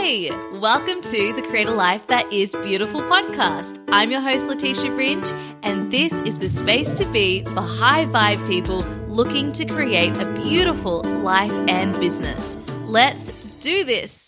Hey, welcome to the Create a Life That Is Beautiful podcast. I'm your host, Leticia Ringe, and this is the space to be for high vibe people looking to create a beautiful life and business. Let's do this.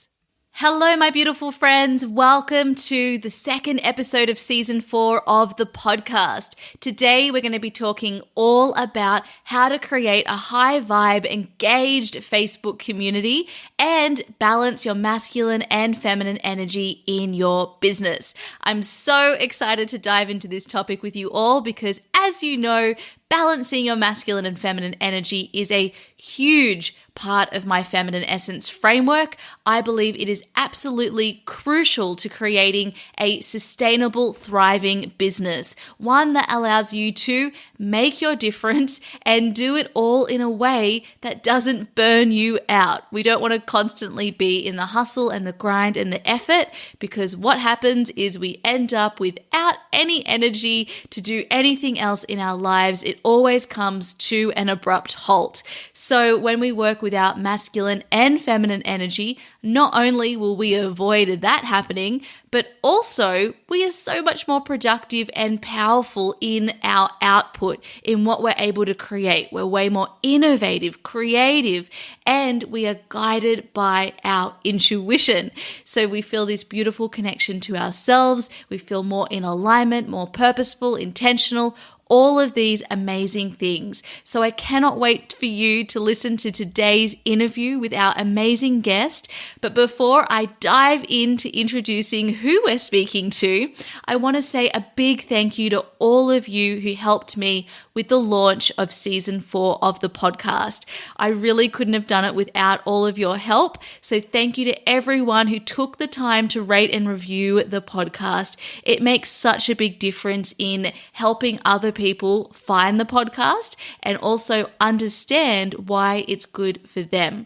Hello, my beautiful friends. Welcome to the second episode of season 4 of the podcast. Today, we're going to be talking all about how to create a high vibe, engaged Facebook community and balance your masculine and feminine energy in your business. I'm so excited to dive into this topic with you all because, as you know, balancing your masculine and feminine energy is a huge part of my feminine essence framework. I believe it is absolutely crucial to creating a sustainable, thriving business, one that allows you to make your difference and do it all in a way that doesn't burn you out. We don't want to constantly be in the hustle and the grind and the effort, because what happens is we end up without any energy to do anything else in our lives. It always comes to an abrupt halt. So when we work with our masculine and feminine energy, not only will we avoid that happening, but also we are so much more productive and powerful in our output, in what we're able to create. We're way more innovative, creative, and we are guided by our intuition. So we feel this beautiful connection to ourselves. We feel more in alignment, more purposeful, intentional, all of these amazing things. So I cannot wait for you to listen to today's interview with our amazing guest. But before I dive into introducing who we're speaking to, I want to say a big thank you to all of you who helped me with the launch of season 4 of the podcast. I really couldn't have done it without all of your help. So thank you to everyone who took the time to rate and review the podcast. It makes such a big difference in helping other people find the podcast and also understand why it's good for them.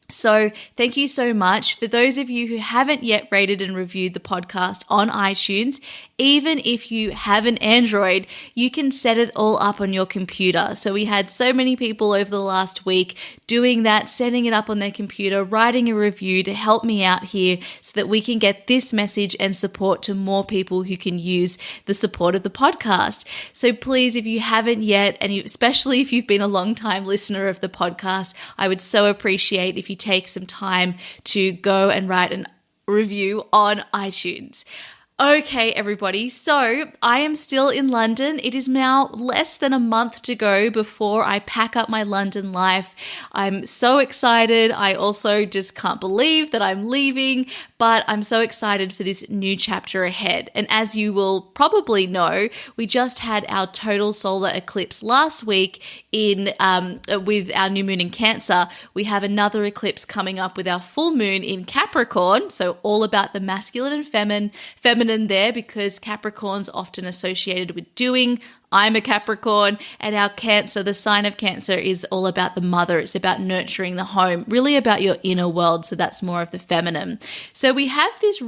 So thank you so much. For those of you who haven't yet rated and reviewed the podcast on iTunes, even if you have an Android, you can set it all up on your computer. So we had so many people over the last week doing that, setting it up on their computer, writing a review to help me out here so that we can get this message and support to more people who can use the support of the podcast. So please, if you haven't yet, and especially if you've been a long time listener of the podcast, I would so appreciate if you take some time to go and write a review on iTunes. Okay, everybody. So I am still in London. It is now less than a month to go before I pack up my London life. I'm so excited. I also just can't believe that I'm leaving, but I'm so excited for this new chapter ahead. And as you will probably know, we just had our total solar eclipse last week with our new moon in Cancer. We have another eclipse coming up with our full moon in Capricorn. So all about the masculine and feminine there, because Capricorn's often associated with doing. I'm a Capricorn, and our Cancer, the sign of Cancer, is all about the mother. It's about nurturing the home, really about your inner world. So that's more of the feminine. So we have this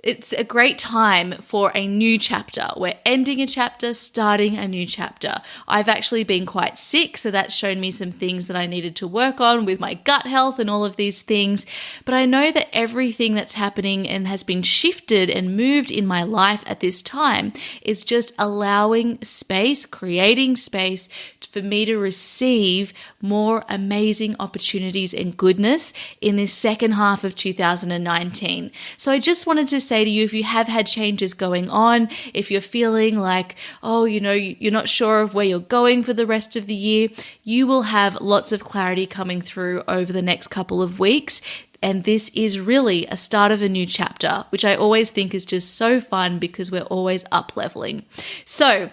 it's a great time for a new chapter. We're ending a chapter, starting a new chapter. I've actually been quite sick, so that's shown me some things that I needed to work on with my gut health and all of these things. But I know that everything that's happening and has been shifted and moved in my life at this time is just allowing space, creating space for me to receive more amazing opportunities and goodness in this second half of 2019. So I just wanted to say to you, if you have had changes going on, if you're feeling like, you're not sure of where you're going for the rest of the year, you will have lots of clarity coming through over the next couple of weeks. And this is really a start of a new chapter, which I always think is just so fun because we're always up leveling. So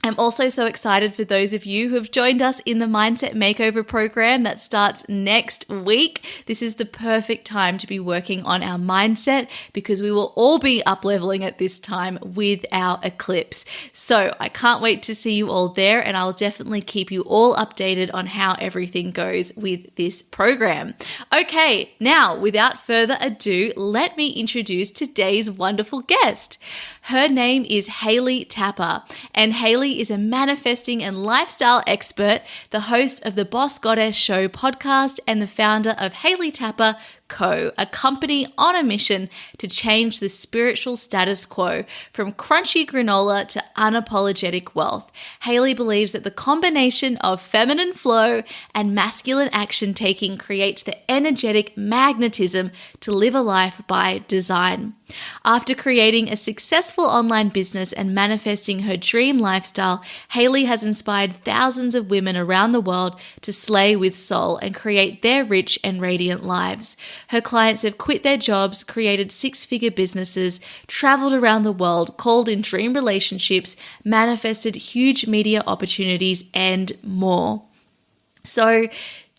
I'm also so excited for those of you who have joined us in the Mindset Makeover program that starts next week. This is the perfect time to be working on our mindset because we will all be up leveling at this time with our eclipse. So I can't wait to see you all there, and I'll definitely keep you all updated on how everything goes with this program. Okay, now without further ado, let me introduce today's wonderful guest. Her name is Hayley Tapper, and Hayley is a manifesting and lifestyle expert, the host of the Boss Goddess Show podcast, and the founder of Hayley Tapper Co, a company on a mission to change the spiritual status quo from crunchy granola to unapologetic wealth. Hayley believes that the combination of feminine flow and masculine action taking creates the energetic magnetism to live a life by design. After creating a successful online business and manifesting her dream lifestyle, Hayley has inspired thousands of women around the world to slay with soul and create their rich and radiant lives. Her clients have quit their jobs, created six-figure businesses, traveled around the world, called in dream relationships, manifested huge media opportunities, and more. So,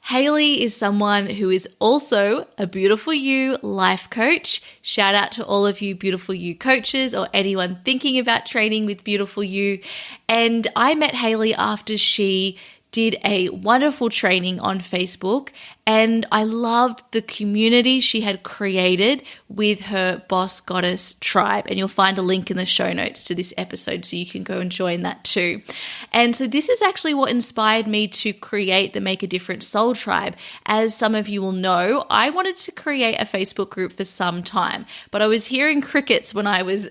Hayley is someone who is also a Beautiful You life coach. Shout out to all of you Beautiful You coaches or anyone thinking about training with Beautiful You. And I met Hayley after she did a wonderful training on Facebook, and I loved the community she had created with her Boss Goddess tribe. And you'll find a link in the show notes to this episode so you can go and join that too. And so this is actually what inspired me to create the Make a Difference Soul Tribe. As some of you will know, I wanted to create a Facebook group for some time, but I was hearing crickets when I was,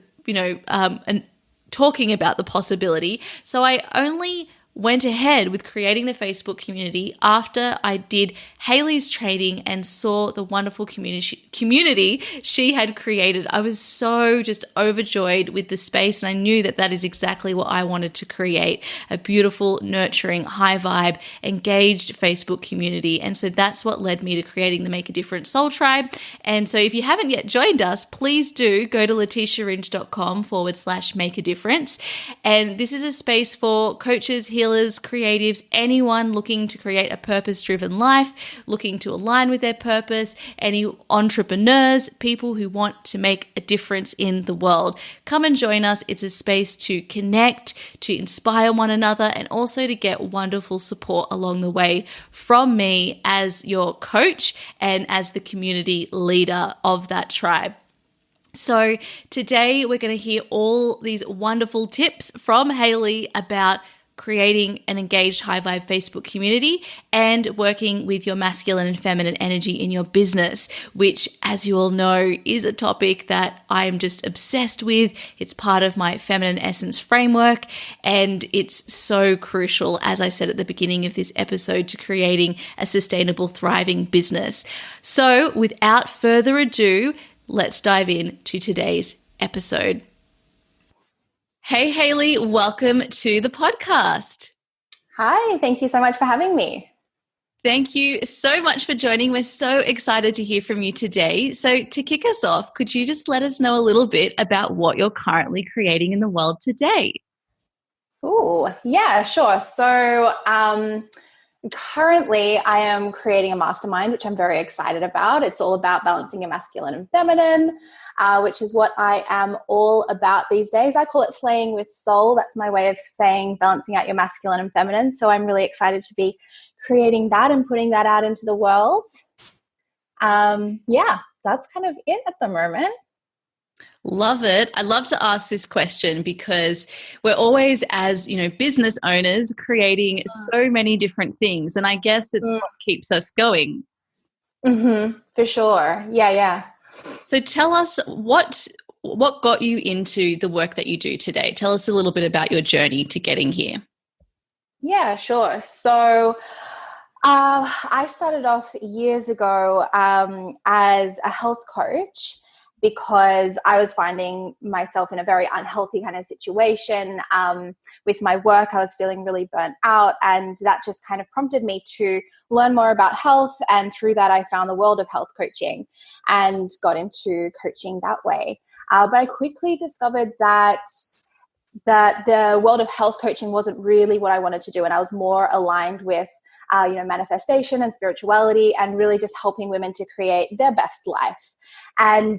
talking about the possibility. So I only went ahead with creating the Facebook community after I did Hayley's training and saw the wonderful community she had created. I was so just overjoyed with the space, and I knew that that is exactly what I wanted to create, a beautiful, nurturing, high vibe, engaged Facebook community. And so that's what led me to creating the Make a Difference Soul Tribe. And so if you haven't yet joined us, please do go to leticiaringe.com/make a difference. And this is a space for coaches, healers, creatives, anyone looking to create a purpose-driven life, looking to align with their purpose, any entrepreneurs, people who want to make a difference in the world. Come and join us. It's a space to connect, to inspire one another, and also to get wonderful support along the way from me as your coach and as the community leader of that tribe. So today we're going to hear all these wonderful tips from Hayley about creating an engaged high vibe Facebook community and working with your masculine and feminine energy in your business, which, as you all know, is a topic that I am just obsessed with. It's part of my feminine essence framework, and it's so crucial, as I said at the beginning of this episode, to creating a sustainable, thriving business. So without further ado, let's dive into today's episode. Hey, Hayley, welcome to the podcast. Hi, thank you so much for having me. Thank you so much for joining. We're so excited to hear from you today. So to kick us off, could you just let us know a little bit about what you're currently creating in the world today? Oh, yeah, sure. So currently I am creating a mastermind, which I'm very excited about. It's all about balancing your masculine and feminine, which is what I am all about these days. I call it slaying with soul. That's my way of saying balancing out your masculine and feminine. So I'm really excited to be creating that and putting that out into the world. That's kind of it at the moment. Love it. I love to ask this question because we're always, as business owners, creating so many different things, and I guess it's what keeps us going. For sure. Yeah. So tell us what got you into the work that you do today. Tell us a little bit about your journey to getting here. Yeah, sure. So I started off years ago as a health coach, because I was finding myself in a very unhealthy kind of situation with my work. I was feeling really burnt out, and that just kind of prompted me to learn more about health. And through that, I found the world of health coaching and got into coaching that way. But I quickly discovered that the world of health coaching wasn't really what I wanted to do. And I was more aligned with, manifestation and spirituality, and really just helping women to create their best life. And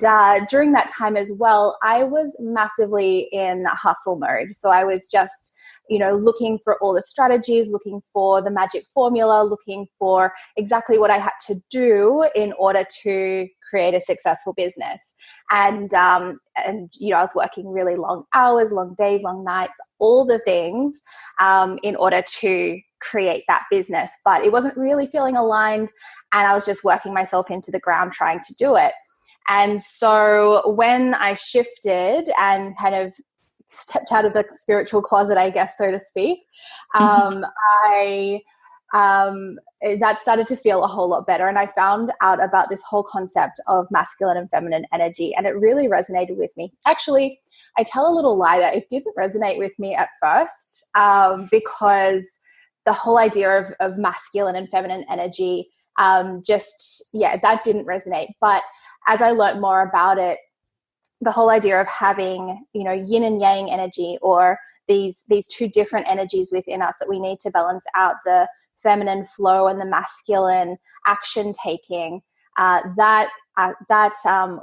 during that time as well, I was massively in hustle mode. So I was just, looking for all the strategies, looking for the magic formula, looking for exactly what I had to do in order to create a successful business. And you know, I was working really long hours, long days, long nights, all the things in order to create that business. But it wasn't really feeling aligned, and I was just working myself into the ground trying to do it. And so when I shifted and kind of stepped out of the spiritual closet, I guess, so to speak, that started to feel a whole lot better. And I found out about this whole concept of masculine and feminine energy, and it really resonated with me. Actually, I tell a little lie that it didn't resonate with me at first, because the whole idea of masculine and feminine energy, that didn't resonate. But as I learned more about it, the whole idea of having, you know, yin and yang energy, or these two different energies within us that we need to balance out, the feminine flow and the masculine action taking, that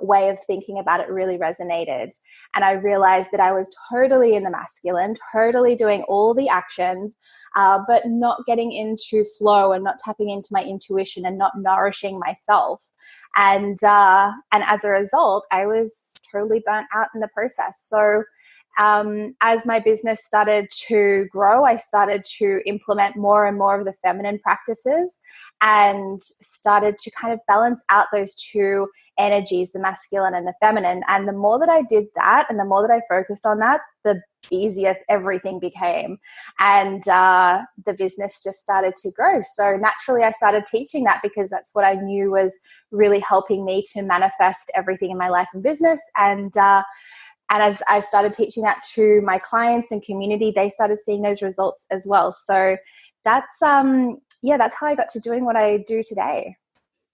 way of thinking about it really resonated. And I realized that I was totally in the masculine, totally doing all the actions, but not getting into flow and not tapping into my intuition and not nourishing myself. And as a result, I was totally burnt out in the process. So as my business started to grow, I started to implement more and more of the feminine practices and started to kind of balance out those two energies, the masculine and the feminine. And the more that I did that and the more that I focused on that, the easier everything became. And the business just started to grow. So naturally, I started teaching that because that's what I knew was really helping me to manifest everything in my life and business. And as I started teaching that to my clients and community, they started seeing those results as well. So that's how I got to doing what I do today.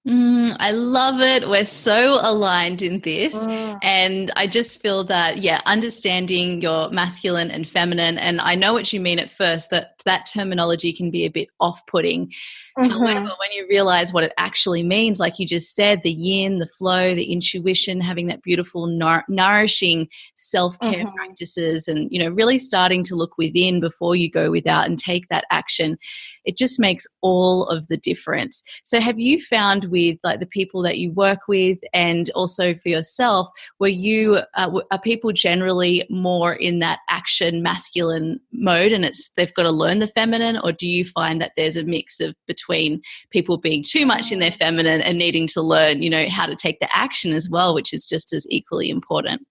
I love it. We're so aligned in this. And I just feel that, understanding your masculine and feminine, and I know what you mean at first, that terminology can be a bit off-putting. However, when you realize what it actually means, like you just said, the yin, the flow, the intuition, having that beautiful nourishing self-care practices, and, you know, really starting to look within before you go without and take that action, it just makes all of the difference. So have you found with like the people that you work with, and also for yourself, are people generally more in that action masculine mode and they've got to learn the feminine, or do you find that there's a mix of between people being too much in their feminine and needing to learn, you know, how to take the action as well, which is just as equally important?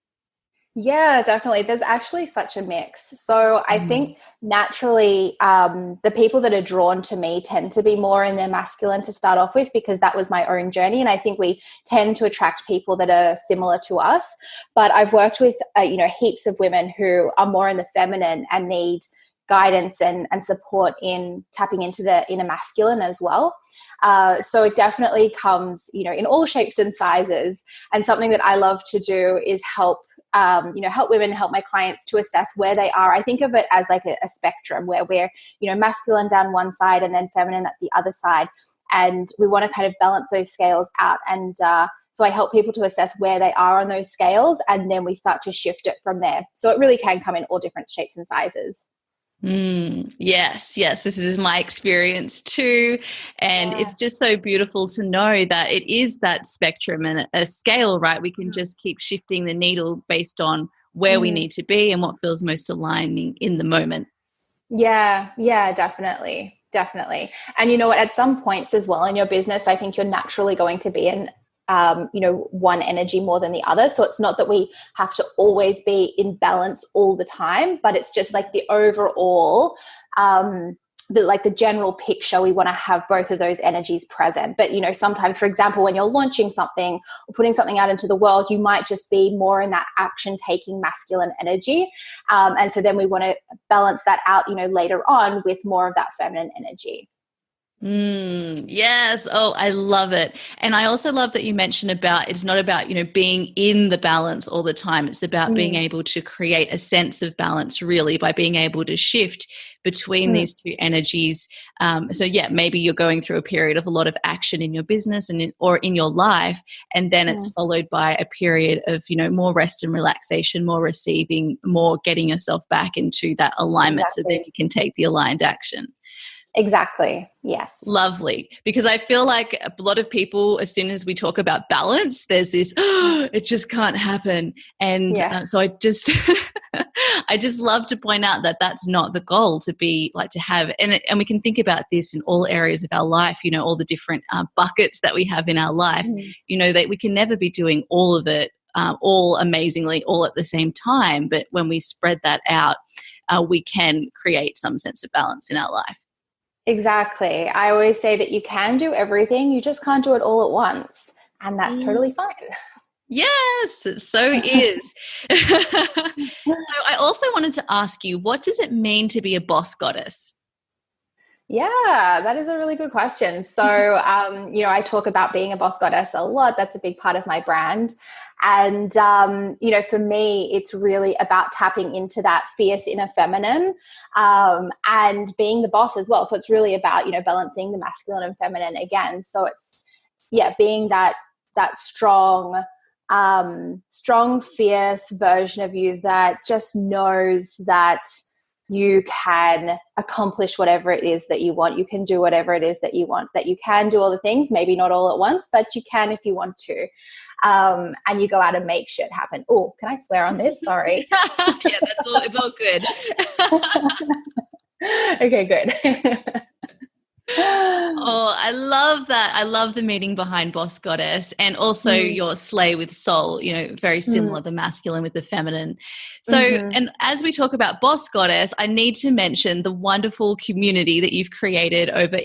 Yeah, definitely. There's actually such a mix. So I think naturally the people that are drawn to me tend to be more in their masculine to start off with, because that was my own journey. And I think we tend to attract people that are similar to us. But I've worked with, heaps of women who are more in the feminine and need guidance and support in tapping into the inner masculine as well. So it definitely comes, in all shapes and sizes. And something that I love to do is help women, help my clients to assess where they are. I think of it as like a spectrum where we're, masculine down one side and then feminine at the other side. And we want to kind of balance those scales out. And so I help people to assess where they are on those scales, and then we start to shift it from there. So it really can come in all different shapes and sizes. Yes, this is my experience too. And it's just so beautiful to know that it is that spectrum and a scale, right? We can just keep shifting the needle based on where we need to be and what feels most aligning in the moment. Yeah, definitely. And you know what, at some points as well in your business, I think you're naturally going to be in one energy more than the other. So it's not that we have to always be in balance all the time, but it's just like the overall, the general picture, we want to have both of those energies present. But, sometimes, for example, when you're launching something or putting something out into the world, you might just be more in that action taking masculine energy. And so then we want to balance that out, later on with more of that feminine energy. Yes. Oh, I love it. And I also love that you mentioned about, it's not about, being in the balance all the time. It's about being able to create a sense of balance really by being able to shift between these two energies. Maybe you're going through a period of a lot of action in your business or in your life, and then it's followed by a period of, more rest and relaxation, more receiving, more getting yourself back into that alignment. Exactly. So then you can take the aligned action. Exactly. Yes. Lovely. Because I feel like a lot of people, as soon as we talk about balance, there's this, oh, it just can't happen. And so I just, I just love to point out that that's not the goal, to be like, to have, and we can think about this in all areas of our life, you know, all the different buckets that we have in our life, you know, that we can never be doing all of it all amazingly, all at the same time. But when we spread that out, we can create some sense of balance in our life. Exactly. I always say that you can do everything, you just can't do it all at once. And that's totally fine. Yes, it so is. So I also wanted to ask you, what does it mean to be a boss goddess? Yeah, that is a really good question. So, you know, I talk about being a boss goddess a lot. That's a big part of my brand. And, you know, for me, it's really about tapping into that fierce inner feminine and being the boss as well. So it's really about, you know, balancing the masculine and feminine again. So it's, being that strong, fierce version of you that just knows that you can accomplish whatever it is that you want. You can do whatever it is that you want, that you can do all the things, maybe not all at once, but you can if you want to. And you go out and make shit happen. Oh, can I swear on this? Sorry. Yeah, it's all good. Okay, good. Oh, I love that. I love the meaning behind Boss Goddess, and also your slay with soul, you know, very similar, the masculine with the feminine. So, and as we talk about Boss Goddess, I need to mention the wonderful community that you've created over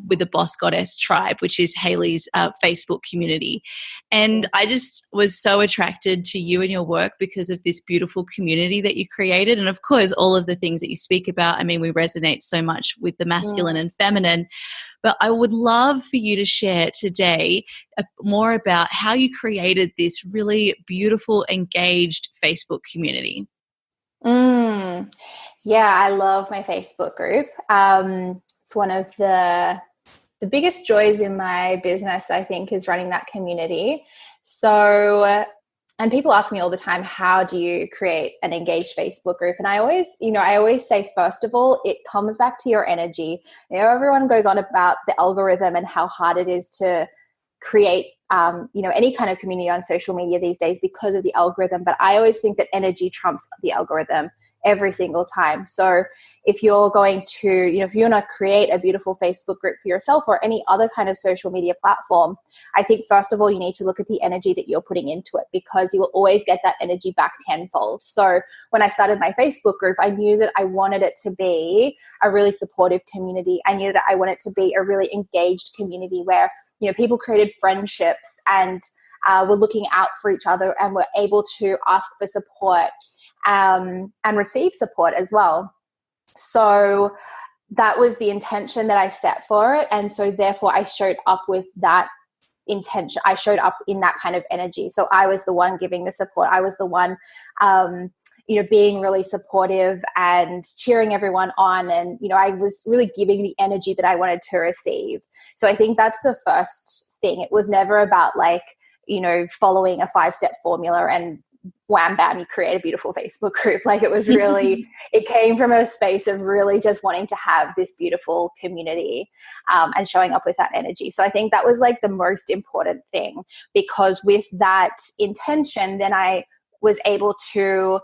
with the Boss Goddess tribe, which is Hayley's Facebook community. And I just was so attracted to you and your work because of this beautiful community that you created. And of course, all of the things that you speak about, I mean, we resonate so much with the masculine and feminine. But I would love for you to share today more about how you created this really beautiful, engaged Facebook community. Yeah, I love my Facebook group. It's one of the biggest joys in my business, I think, is running that community. So, and people ask me all the time, how do you create an engaged Facebook group? And I always say, first of all, it comes back to your energy. You know, everyone goes on about the algorithm and how hard it is to create, you know, any kind of community on social media these days because of the algorithm. But I always think that energy trumps the algorithm every single time. So if you're going to, you know, if you want to create a beautiful Facebook group for yourself or any other kind of social media platform, I think first of all, you need to look at the energy that you're putting into it, because you will always get that energy back tenfold. So when I started my Facebook group, I knew that I wanted it to be a really supportive community. I knew that I wanted it to be a really engaged community where, you know, people created friendships and were looking out for each other and were able to ask for support and receive support as well. So that was the intention that I set for it. And so therefore I showed up with that intention. I showed up in that kind of energy. So I was the one giving the support. I was the one, you know, being really supportive and cheering everyone on. And, you know, I was really giving the energy that I wanted to receive. So I think that's the first thing. It was never about like, you know, following a 5-step formula and wham, bam, you create a beautiful Facebook group. Like it was really, it came from a space of really just wanting to have this beautiful community and showing up with that energy. So I think that was like the most important thing, because with that intention, then I was able to,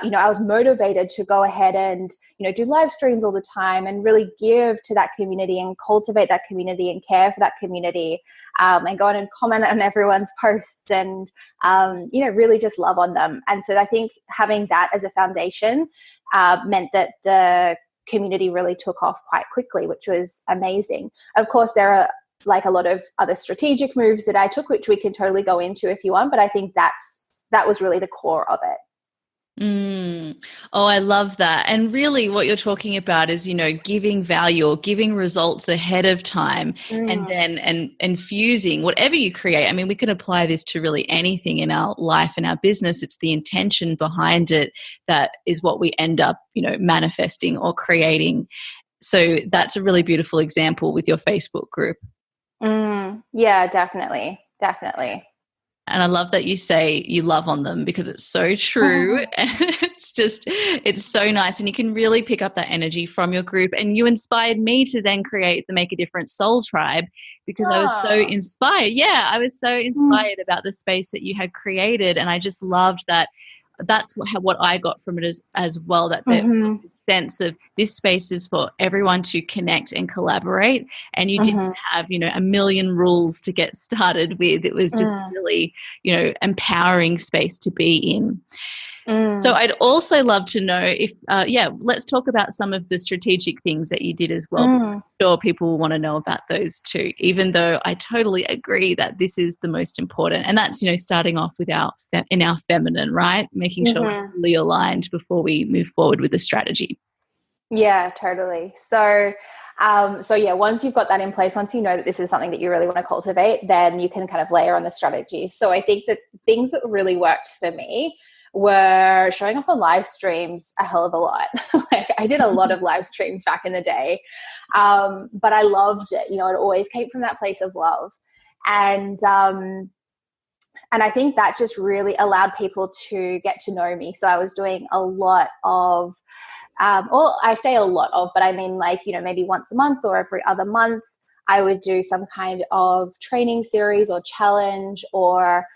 you know, I was motivated to go ahead and, you know, do live streams all the time and really give to that community and cultivate that community and care for that community and go on and comment on everyone's posts and, you know, really just love on them. And so I think having that as a foundation meant that the community really took off quite quickly, which was amazing. Of course, there are like a lot of other strategic moves that I took, which we can totally go into if you want, but I think that was really the core of it. Oh, I love that. And really what you're talking about is, you know, giving value or giving results ahead of time and then and infusing whatever you create. I mean, we can apply this to really anything in our life and our business. It's the intention behind it that is what we end up, you know, manifesting or creating. So that's a really beautiful example with your Facebook group. Yeah, definitely. Definitely. And I love that you say you love on them, because it's so true. And it's so nice. And you can really pick up that energy from your group. And you inspired me to then create the Make a Difference Soul Tribe, because I was so inspired. Yeah, I was so inspired about the space that you had created. And I just loved that. That's what I got from it as well, that there was a sense of this space is for everyone to connect and collaborate, and you didn't have, a million rules to get started with. It was just really, empowering space to be in. So I'd also love to know if, let's talk about some of the strategic things that you did as well. I'm sure people will want to know about those too, even though I totally agree that this is the most important. And that's, starting off with in our feminine, right? Making sure we're fully aligned before we move forward with the strategy. Yeah, totally. So once you've got that in place, once you know that this is something that you really want to cultivate, then you can kind of layer on the strategies. So I think that things that really worked for me were showing up on live streams a hell of a lot. Like, I did a lot of live streams back in the day, but I loved it. It always came from that place of love. And I think that just really allowed people to get to know me. So I was doing a lot of, I say a lot of, but I mean, like, maybe once a month or every other month, I would do some kind of training series or challenge or,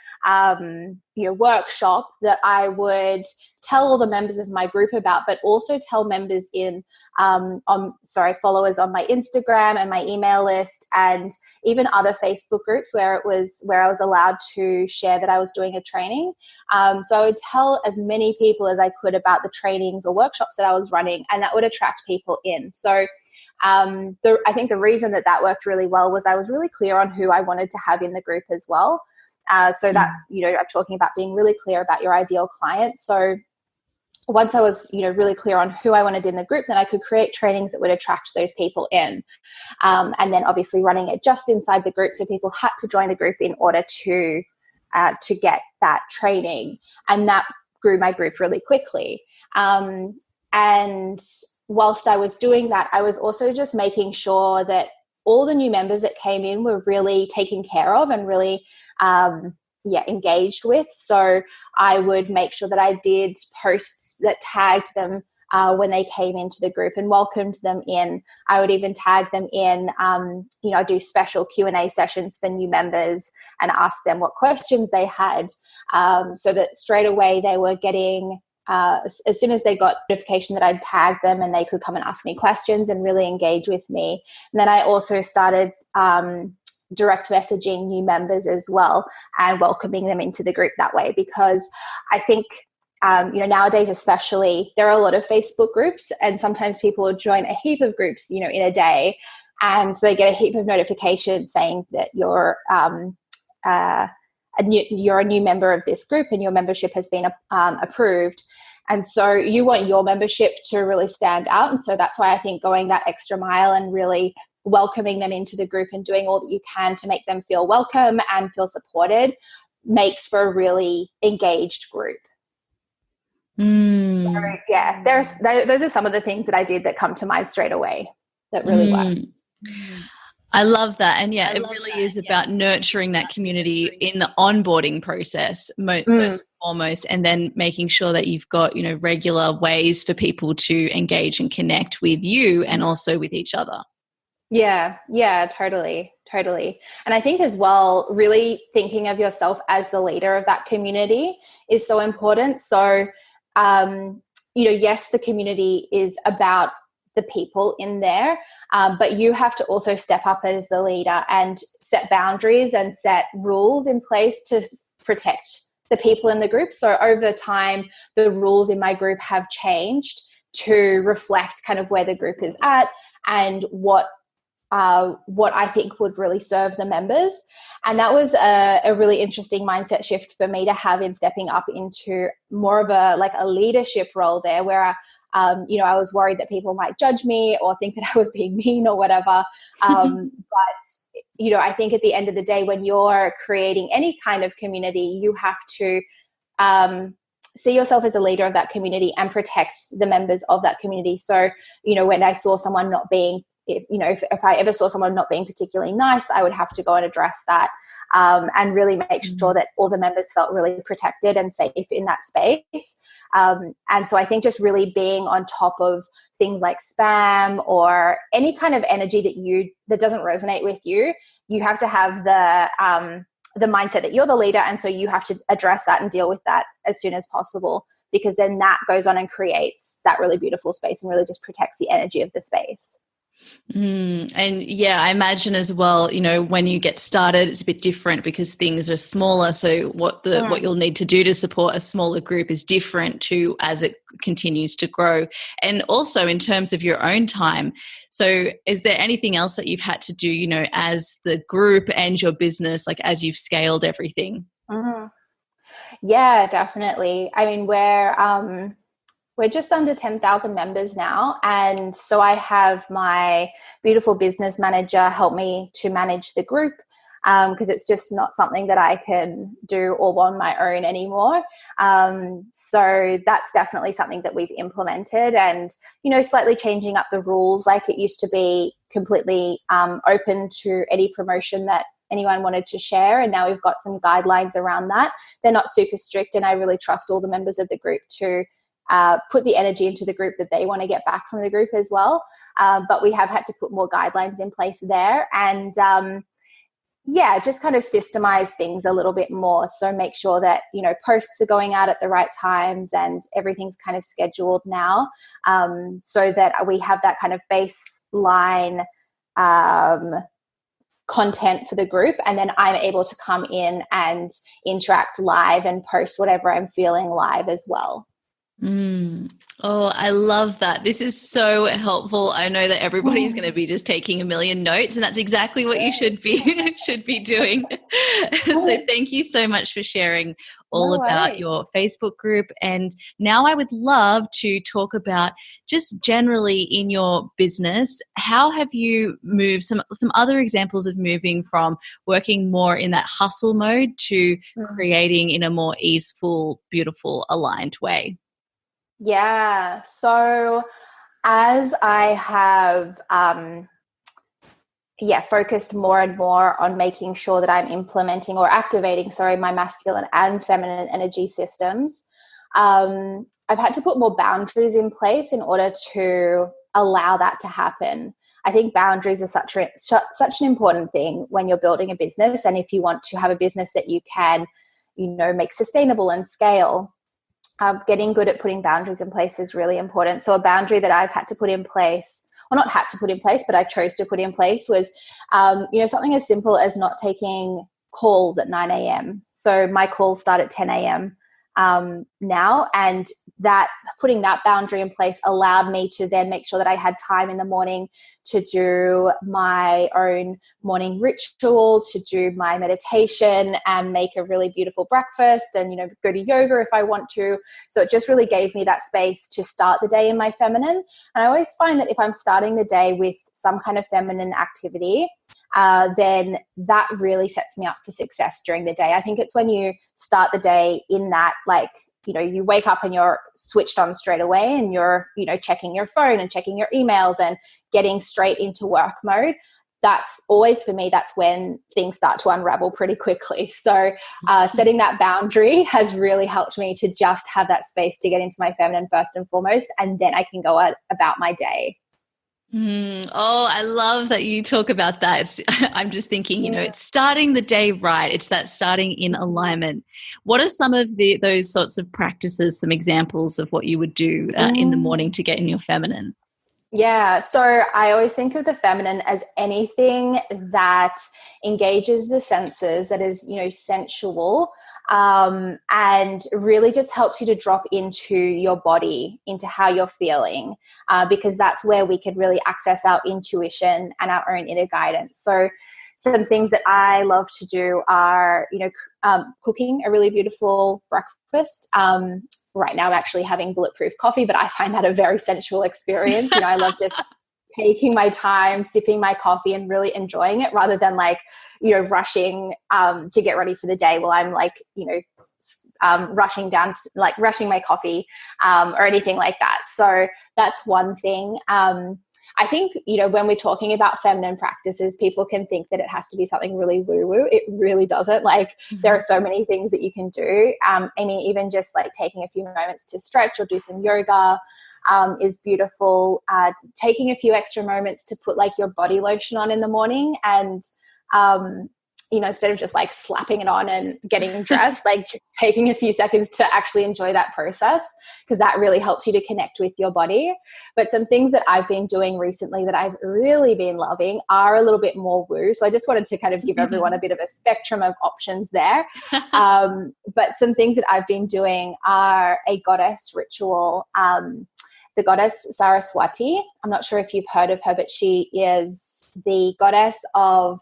workshop that I would tell all the members of my group about, but also tell members followers on my Instagram and my email list, and even other Facebook groups where I was allowed to share that I was doing a training. So I would tell as many people as I could about the trainings or workshops that I was running, and that would attract people in. So I think the reason that worked really well was I was really clear on who I wanted to have in the group as well. So that, I'm talking about being really clear about your ideal client. So once I was, really clear on who I wanted in the group, then I could create trainings that would attract those people in. And then obviously running it just inside the group. So people had to join the group in order to get that training. And that grew my group really quickly. And whilst I was doing that, I was also just making sure that all the new members that came in were really taken care of and really, engaged with. So I would make sure that I did posts that tagged them when they came into the group and welcomed them in. I would even tag them in, do special Q&A sessions for new members and ask them what questions they had, so that straight away they were getting, as soon as they got notification that I'd tagged them, and they could come and ask me questions and really engage with me. And then I also started direct messaging new members as well and welcoming them into the group that way, because I think nowadays especially, there are a lot of Facebook groups, and sometimes people will join a heap of groups in a day, and so they get a heap of notifications saying that you're a new member of this group and your membership has been approved. And so you want your membership to really stand out. And so that's why I think going that extra mile and really welcoming them into the group and doing all that you can to make them feel welcome and feel supported makes for a really engaged group. So yeah, those are some of the things that I did that come to mind straight away that really worked. I love that. And it really is about nurturing that community in the onboarding process, first and foremost, and then making sure that you've got, regular ways for people to engage and connect with you and also with each other. Yeah, totally. And I think as well, really thinking of yourself as the leader of that community is so important. So, yes, the community is about the people in there, but you have to also step up as the leader and set boundaries and set rules in place to protect the people in the group. So over time, the rules in my group have changed to reflect kind of where the group is at and what I think would really serve the members. And that was a really interesting mindset shift for me to have in stepping up into more of a leadership role there, where I was worried that people might judge me or think that I was being mean or whatever. But, I think at the end of the day, when you're creating any kind of community, you have to see yourself as a leader of that community and protect the members of that community. So, when I saw someone not being if I ever saw someone not being particularly nice, I would have to go and address that, and really make sure that all the members felt really protected and safe in that space. And so I think just really being on top of things like spam or any kind of energy that doesn't resonate with you, you have to have the mindset that you're the leader, and so you have to address that and deal with that as soon as possible, because then that goes on and creates that really beautiful space and really just protects the energy of the space. And yeah, I imagine as well, when you get started, it's a bit different because things are smaller. So what you'll need to do to support a smaller group is different to as it continues to grow. And also in terms of your own time. So is there anything else that you've had to do, as the group and your business, like as you've scaled everything? Yeah, definitely. I mean, we're just under 10,000 members now. And so I have my beautiful business manager help me to manage the group, because it's just not something that I can do all on my own anymore. So that's definitely something that we've implemented, and, slightly changing up the rules. Like, it used to be completely open to any promotion that anyone wanted to share, and now we've got some guidelines around that. They're not super strict, and I really trust all the members of the group to put the energy into the group that they want to get back from the group as well. But we have had to put more guidelines in place there, and just kind of systemize things a little bit more. So make sure that, posts are going out at the right times and everything's kind of scheduled now, so that we have that kind of baseline content for the group, and then I'm able to come in and interact live and post whatever I'm feeling live as well. Oh, I love that. This is so helpful. I know that everybody's going to be just taking a million notes, and that's exactly what you should be doing. So thank you so much for sharing all about your Facebook group. And now I would love to talk about just generally in your business, how have you moved, some other examples of moving from working more in that hustle mode to creating in a more easeful, beautiful, aligned way? Yeah. So as I have, focused more and more on making sure that I'm implementing or activating, my masculine and feminine energy systems, I've had to put more boundaries in place in order to allow that to happen. I think boundaries are such an important thing when you're building a business. And if you want to have a business that you can, make sustainable and scale, getting good at putting boundaries in place is really important. So a boundary that I've had to put in place, or not had to put in place, but I chose to put in place, was, something as simple as not taking calls at 9 a.m. So my calls start at 10 a.m. Now, and that putting that boundary in place allowed me to then make sure that I had time in the morning to do my own morning ritual, to do my meditation and make a really beautiful breakfast, and, go to yoga if I want to. So it just really gave me that space to start the day in my feminine. And I always find that if I'm starting the day with some kind of feminine activity, then that really sets me up for success during the day. I think it's when you start the day in that, you wake up and you're switched on straight away, and you're, checking your phone and checking your emails and getting straight into work mode. That's always, for me, that's when things start to unravel pretty quickly. So setting that boundary has really helped me to just have that space to get into my feminine first and foremost, and then I can go about my day. Oh, I love that you talk about that. I'm just thinking, it's starting the day right. It's that starting in alignment. What are some of those sorts of practices, some examples of what you would do in the morning to get in your feminine? Yeah. So I always think of the feminine as anything that engages the senses, that is, sensual, and really just helps you to drop into your body, into how you're feeling, because that's where we can really access our intuition and our own inner guidance. So some things that I love to do are, cooking a really beautiful breakfast. Right now I'm actually having bulletproof coffee, but I find that a very sensual experience. I love just taking my time, sipping my coffee and really enjoying it, rather than rushing to get ready for the day while I'm rushing my coffee or anything like that. So that's one thing. I think, when we're talking about feminine practices, people can think that it has to be something really woo-woo. It really doesn't. Like, there are so many things that you can do. I mean, even just like taking a few moments to stretch or do some yoga is beautiful. Taking a few extra moments to put like your body lotion on in the morning and, instead of just like slapping it on and getting dressed, like taking a few seconds to actually enjoy that process, because that really helps you to connect with your body. But some things that I've been doing recently that I've really been loving are a little bit more woo. So I just wanted to kind of give everyone a bit of a spectrum of options there. But some things that I've been doing are a goddess ritual. The goddess Saraswati, I'm not sure if you've heard of her, but she is the goddess of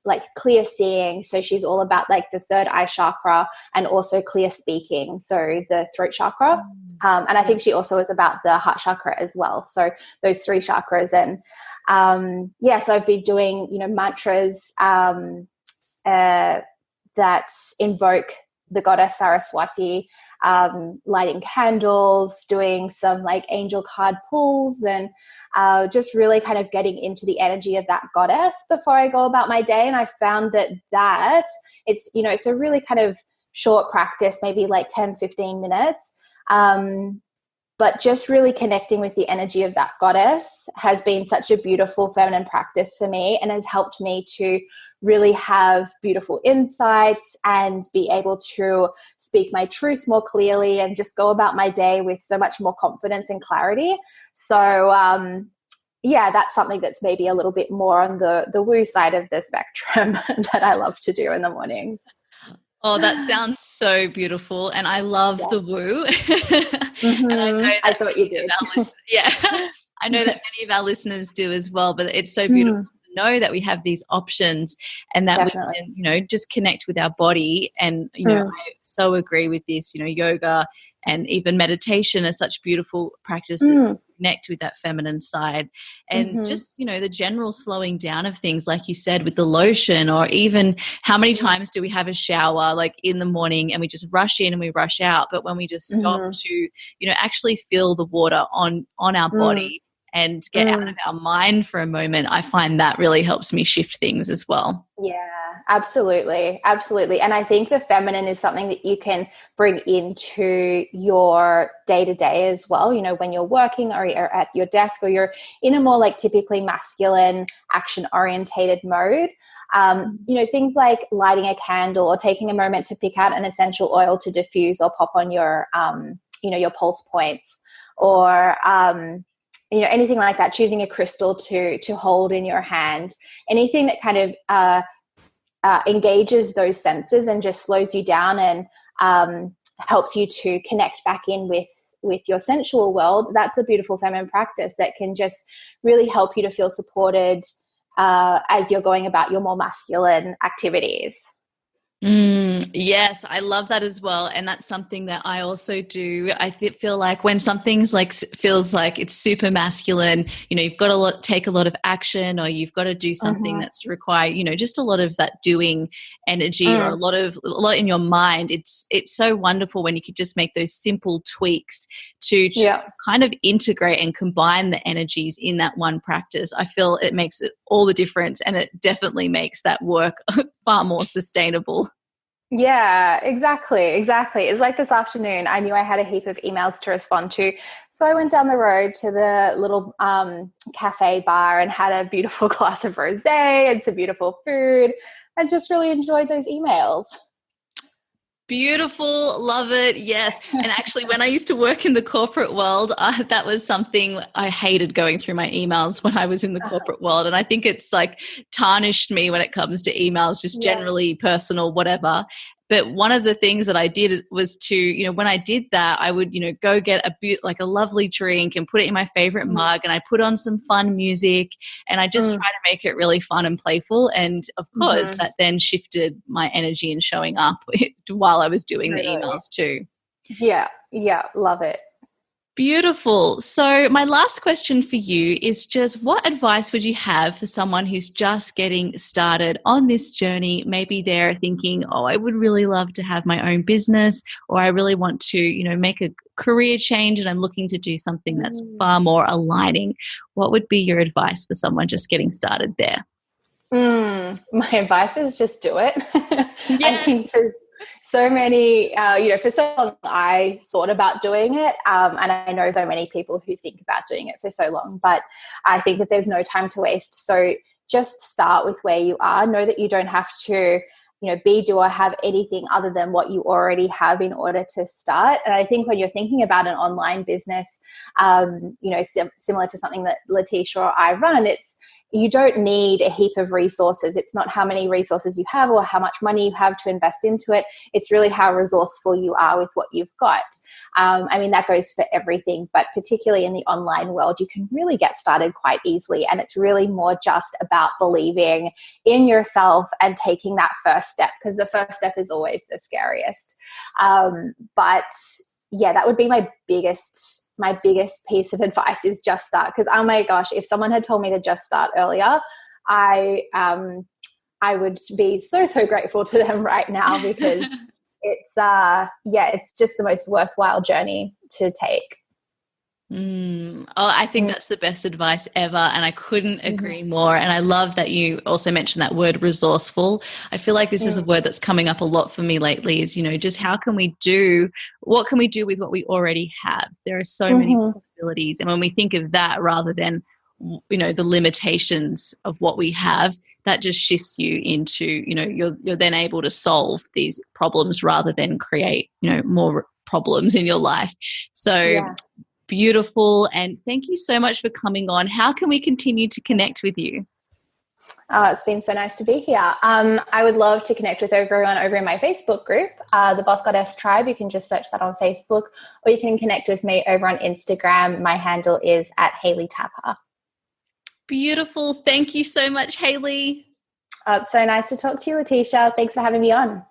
like clear seeing. So she's all about like the third eye chakra and also clear speaking, so the throat chakra. And I think she also is about the heart chakra as well. So those three chakras. And so I've been doing, mantras that invoke the goddess Saraswati, lighting candles, doing some like angel card pulls, and just really kind of getting into the energy of that goddess before I go about my day. And I found that it's, it's a really kind of short practice, maybe like 10, 15 minutes. But just really connecting with the energy of that goddess has been such a beautiful feminine practice for me, and has helped me to really have beautiful insights and be able to speak my truth more clearly and just go about my day with so much more confidence and clarity. So, that's something that's maybe a little bit more on the woo side of the spectrum that I love to do in the mornings. Oh, that sounds so beautiful. And I love the woo. And I know that I thought you did. I know that many of our listeners do as well, but it's so beautiful to know that we have these options and that Definitely. we can, just connect with our body. And, I so agree with this, yoga and even meditation are such beautiful practices to connect with that feminine side. And just, the general slowing down of things, like you said, with the lotion, or even how many times do we have a shower like in the morning and we just rush in and we rush out. But when we just stop to, actually feel the water on our body and get out of our mind for a moment, I find that really helps me shift things as well. Yeah, absolutely. Absolutely. And I think the feminine is something that you can bring into your day-to-day as well. When you're working or you're at your desk or you're in a more like typically masculine action-orientated mode, things like lighting a candle or taking a moment to pick out an essential oil to diffuse or pop on your, your pulse points, or, anything like that, choosing a crystal to hold in your hand, anything that kind of engages those senses and just slows you down and helps you to connect back in with your sensual world. That's a beautiful feminine practice that can just really help you to feel supported as you're going about your more masculine activities. Yes, I love that as well. And that's something that I also do. I feel like when something's like feels like it's super masculine, you've got to take a lot of action, or you've got to do something that's required, just a lot of that doing energy, or a lot in your mind. It's so wonderful when you could just make those simple tweaks to kind of integrate and combine the energies in that one practice. I feel it makes it all the difference, and it definitely makes that work far more sustainable. Yeah, exactly. It's like this afternoon, I knew I had a heap of emails to respond to. So I went down the road to the little cafe bar and had a beautiful glass of rosé and some beautiful food, and just really enjoyed those emails. Beautiful. Love it. Yes. And actually, when I used to work in the corporate world, that was something I hated, going through my emails when I was in the corporate world. And I think it's like tarnished me when it comes to emails, just generally personal, whatever. But one of the things that I did was to, when I did that, I would, go get a lovely drink and put it in my favorite mug, and I put on some fun music, and I just try to make it really fun and playful. And of course, that then shifted my energy and showing up while I was doing the emails too. Yeah. Love it. Beautiful. So my last question for you is just what advice would you have for someone who's just getting started on this journey? Maybe they're thinking, oh, I would really love to have my own business, or I really want to, make a career change and I'm looking to do something that's far more aligning. What would be your advice for someone just getting started there? My advice is just do it. Yeah. I think there's so many, for so long I thought about doing it. And I know so many people who think about doing it for so long, but I think that there's no time to waste. So just start with where you are. Know that you don't have to, be, do, or have anything other than what you already have in order to start. And I think when you're thinking about an online business, similar to something that Leticia or I run, you don't need a heap of resources. It's not how many resources you have or how much money you have to invest into it. It's really how resourceful you are with what you've got. That goes for everything, but particularly in the online world, you can really get started quite easily. And it's really more just about believing in yourself and taking that first step, because the first step is always the scariest. But yeah, that would be my biggest piece of advice is just start. Because, oh my gosh, if someone had told me to just start earlier, I would be so grateful to them right now, because it's just the most worthwhile journey to take. I think that's the best advice ever, and I couldn't agree more. And I love that you also mentioned that word resourceful. I feel like this is a word that's coming up a lot for me lately is, just what can we do with what we already have? There are so many possibilities. And when we think of that rather than, the limitations of what we have, that just shifts you into, you're then able to solve these problems rather than create, more problems in your life. So beautiful. And thank you so much for coming on. How can we continue to connect with you? It's been so nice to be here. I would love to connect with everyone over in my Facebook group, the Boss Goddess Tribe. You can just search that on Facebook, or you can connect with me over on Instagram. My handle is @Hayley Tapper. Beautiful. Thank you so much, Hayley. It's so nice to talk to you, Leticia. Thanks for having me on.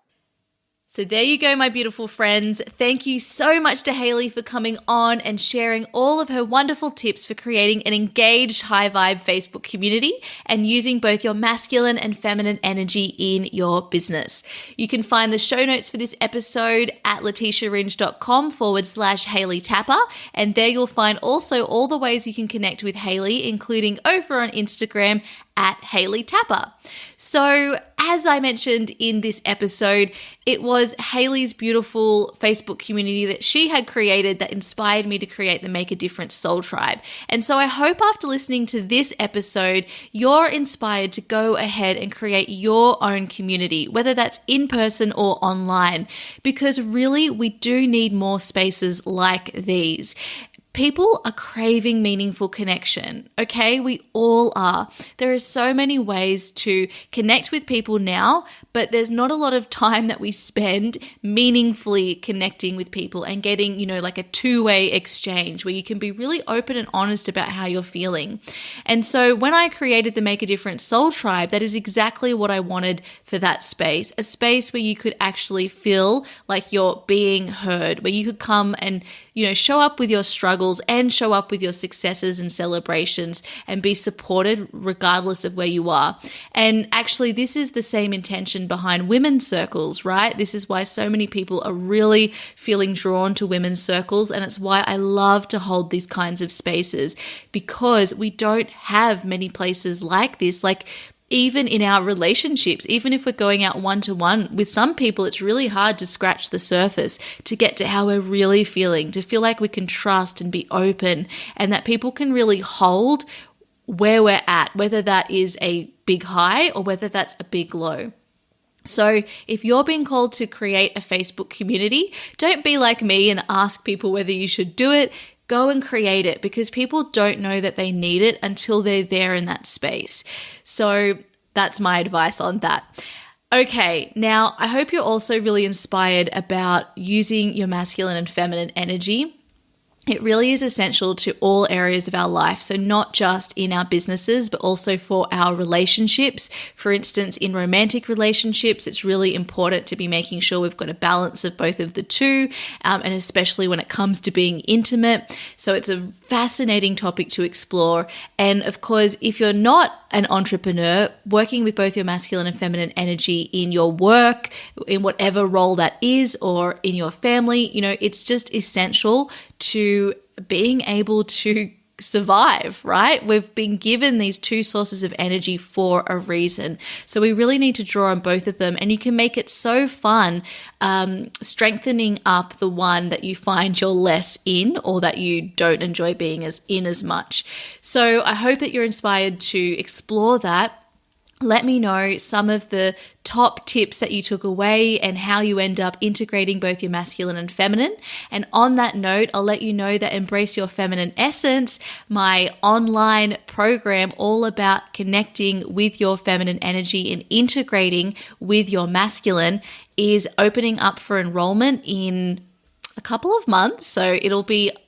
So there you go, my beautiful friends. Thank you so much to Hayley for coming on and sharing all of her wonderful tips for creating an engaged, high-vibe Facebook community and using both your masculine and feminine energy in your business. You can find the show notes for this episode at leticiaringe.com/Hayley Tapper, and there you'll find also all the ways you can connect with Hayley, including over on Instagram @Hayley Tapper. So as I mentioned in this episode, it was Hayley's beautiful Facebook community that she had created that inspired me to create the Make a Difference Soul Tribe. And so I hope after listening to this episode, you're inspired to go ahead and create your own community, whether that's in person or online, because really we do need more spaces like these. People are craving meaningful connection, okay? We all are. There are so many ways to connect with people now, but there's not a lot of time that we spend meaningfully connecting with people and getting, like a two-way exchange where you can be really open and honest about how you're feeling. And so when I created the Make a Difference Soul Tribe, that is exactly what I wanted for that space, a space where you could actually feel like you're being heard, where you could come and, show up with your struggles and show up with your successes and celebrations and be supported regardless of where you are. And actually, this is the same intention behind women's circles, right? This is why so many people are really feeling drawn to women's circles. And it's why I love to hold these kinds of spaces, because we don't have many places like this. Like, even in our relationships, even if we're going out one-to-one, with some people, it's really hard to scratch the surface to get to how we're really feeling, to feel like we can trust and be open, and that people can really hold where we're at, whether that is a big high or whether that's a big low. So if you're being called to create a Facebook community, don't be like me and ask people whether you should do it. Go and create it, because people don't know that they need it until they're there in that space. So that's my advice on that. Okay, now I hope you're also really inspired about using your masculine and feminine energy. it really is essential to all areas of our life. So not just in our businesses, but also for our relationships. For instance, in romantic relationships, it's really important to be making sure we've got a balance of both of the two, and especially when it comes to being intimate. So it's a fascinating topic to explore. And of course, if you're not an entrepreneur, working with both your masculine and feminine energy in your work, in whatever role that is, or in your family, it's just essential to being able to survive, right? We've been given these two sources of energy for a reason. So we really need to draw on both of them, and you can make it so fun, strengthening up the one that you find you're less in or that you don't enjoy being as much. So I hope that you're inspired to explore that. Let me know some of the top tips that you took away and how you end up integrating both your masculine and feminine. And on that note, I'll let you know that Embrace Your Feminine Essence, my online program all about connecting with your feminine energy and integrating with your masculine, is opening up for enrollment in a couple of months. So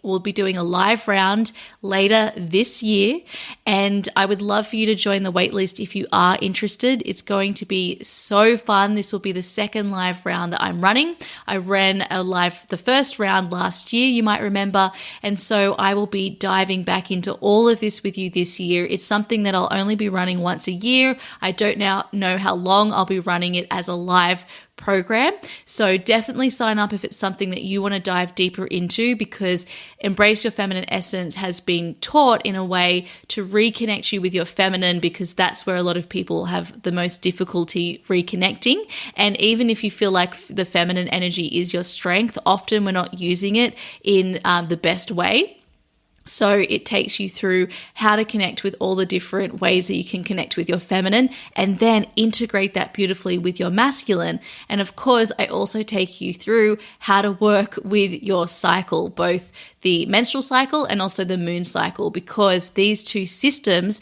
we'll be doing a live round later this year, and I would love for you to join the waitlist if you are interested. It's going to be so fun. This will be the second live round that I'm running. I ran the first round last year, you might remember, and so I will be diving back into all of this with you this year. It's something that I'll only be running once a year. I don't now know how long I'll be running it as a live program. So definitely sign up if it's something that you want to dive deeper into, because Embrace Your Feminine Essence has been taught in a way to reconnect you with your feminine, because that's where a lot of people have the most difficulty reconnecting. And even if you feel like the feminine energy is your strength, often we're not using it in the best way. So it takes you through how to connect with all the different ways that you can connect with your feminine, and then integrate that beautifully with your masculine. And of course, I also take you through how to work with your cycle, both the menstrual cycle and also the moon cycle, because these two systems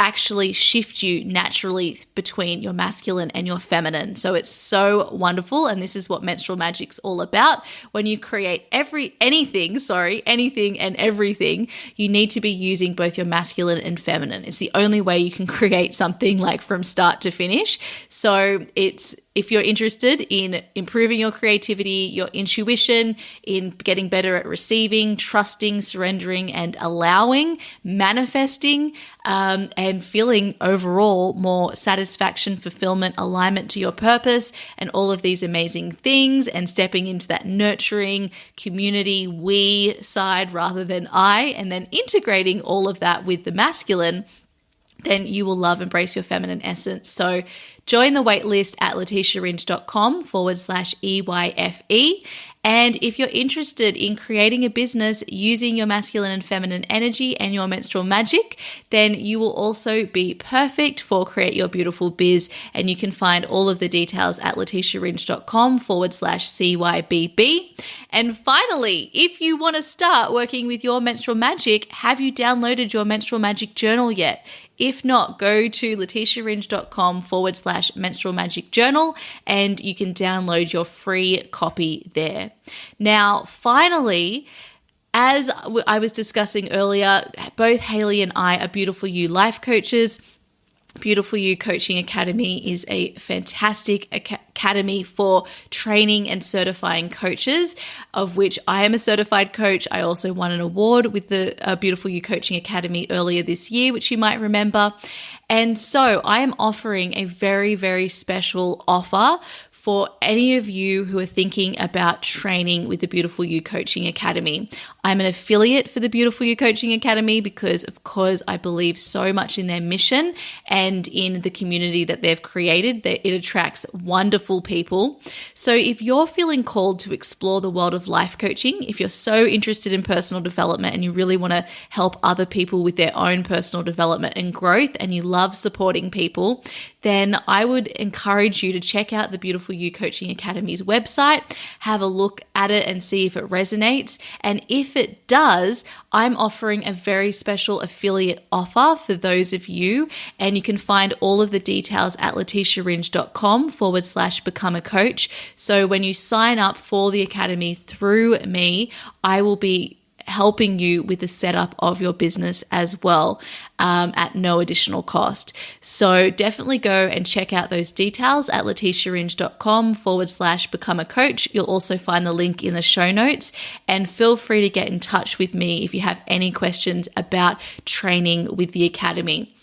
actually shift you naturally between your masculine and your feminine. So it's so wonderful, and this is what menstrual magic's all about. When you create anything and everything, you need to be using both your masculine and feminine. It's the only way you can create something like from start to finish. So if you're interested in improving your creativity, your intuition, in getting better at receiving, trusting, surrendering, and allowing, manifesting, and feeling overall more satisfaction, fulfillment, alignment to your purpose, and all of these amazing things, and stepping into that nurturing community we side rather than I, and then integrating all of that with the masculine, then you will love Embrace Your Feminine Essence. So join the waitlist at leticiaringe.com/EYFE. And if you're interested in creating a business using your masculine and feminine energy and your menstrual magic, then you will also be perfect for Create Your Beautiful Biz. And you can find all of the details at leticiaringe.com/CYBB. And finally, if you want to start working with your menstrual magic, have you downloaded your menstrual magic journal yet? If not, go to leticiaringe.com/menstrual magic journal, and you can download your free copy there. Now, finally, as I was discussing earlier, both Hayley and I are Beautiful You life coaches. Beautiful You Coaching Academy is a fantastic academy for training and certifying coaches, of which I am a certified coach. I also won an award with the Beautiful You Coaching Academy earlier this year, which you might remember. And so I am offering a very, very special offer for any of you who are thinking about training with the Beautiful You Coaching Academy. I'm an affiliate for the Beautiful You Coaching Academy because, of course, I believe so much in their mission and in the community that they've created, that it attracts wonderful people. So if you're feeling called to explore the world of life coaching, if you're so interested in personal development and you really want to help other people with their own personal development and growth, and you love supporting people, then I would encourage you to check out the Beautiful You Coaching Academy's website, have a look at it and see if it resonates. And if it does, I'm offering a very special affiliate offer for those of you. And you can find all of the details at leticiaringe.com/become a coach. So when you sign up for the academy through me, I will be helping you with the setup of your business as well, at no additional cost. So definitely go and check out those details at leticiaringe.com/become a coach. You'll also find the link in the show notes, and feel free to get in touch with me if you have any questions about training with the Academy.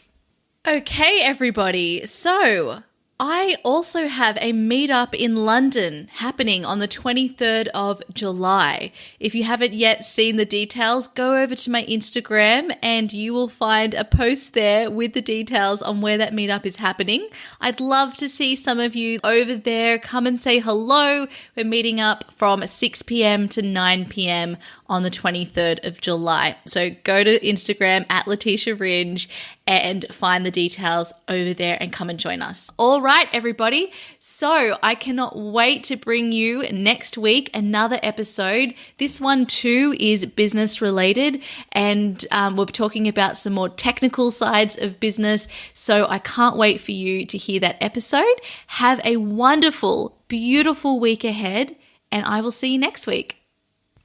Okay, everybody. So I also have a meetup in London happening on the 23rd of July. If you haven't yet seen the details, go over to my Instagram and you will find a post there with the details on where that meetup is happening. I'd love to see some of you over there. Come and say hello. We're meeting up from 6 p.m. to 9 p.m. on the 23rd of July. So go to Instagram at Leticia Ringe and find the details over there and come and join us. All right, everybody. So I cannot wait to bring you next week another episode. This one too is business related, and we're talking about some more technical sides of business. So I can't wait for you to hear that episode. Have a wonderful, beautiful week ahead, and I will see you next week.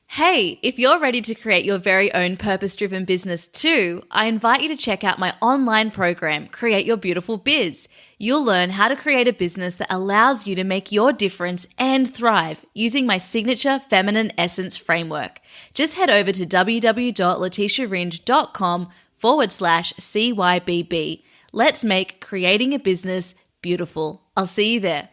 Hey, if you're ready to create your very own purpose-driven business too, I invite you to check out my online program, Create Your Beautiful Biz. You'll learn how to create a business that allows you to make your difference and thrive using my signature feminine essence framework. Just head over to www.leticiaringe.com/CYBB. Let's make creating a business beautiful. I'll see you there.